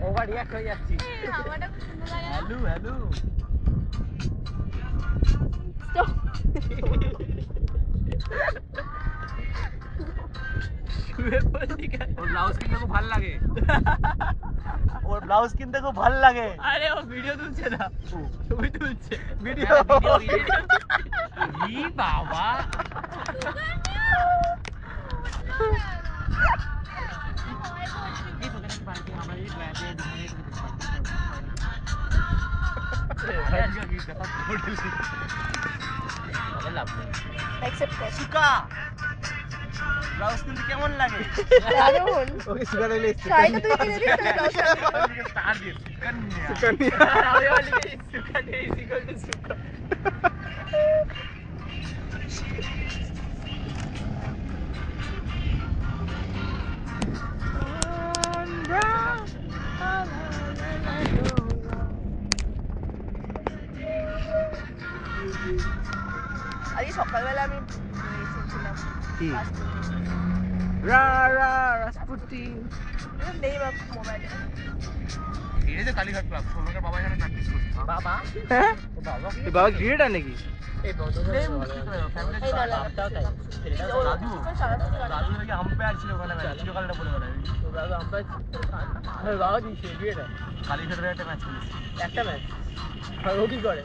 Over react হয়ে যাচ্ছি। হাওয়াটা খুব সুন্দর লাগে না? Hello hello Stop. ওর ব্লাউজ কিনতে খুব ভালো লাগে। ওর ব্লাউজ কিনতে খুব ভালো লাগে। আরে ও ভিডিও তুলছে না, ছবি তুলছে। ভিডিও ই বাবা Accept কর। সুকা ব্লাউজ কিনতে কেমন লাগে? দারুণ। ওকে সুগার দিলে শাড়িটা তুই কিনে দিস না ব্লাউজ স্টার দিয়ে সুকন্যা সুকন্যা আমি বলি সুকন্যা ইজ ইকুয়াল টু সুকা। আজকে সকালবেলা আমি শুনছিলাম কি? রা রা রাসপুটিন নেই বা মোবাইলে এই যে কালীঘাট ক্লাব সোনাকার বাবা এখানে প্র্যাকটিস করছে। বাবা হ্যাঁ ও বাবা এই বাবা ক্রিকেটার নাকি? এই ফ্যামিলি এই না, না, রাজু রাজু নাকি আম্পায়ার ছিল ওখানে চিরকালটা বলে বেড়ায়। রাজু আম্পায়ার বাবা দিয়েছে ক্রিকেটার কালীঘাটের একটা ম্যাচ খেলেছে। একটা ম্যাচ আর ও কি করে?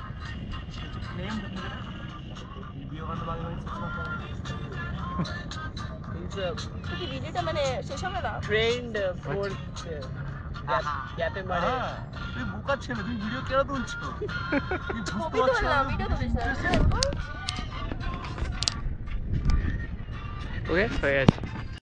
নেম বিবেকানন্দ বাগে কি ভিডিওটা মানে শেষ হবে না ট্রেন্ড ফর গ্যাপে মারে তুই বোকা ছেলে, তুই ভিডিও কেন তুলছো? ছবি তুললাম ভিডিও তুলিস না ওকে হয়ে গেছে।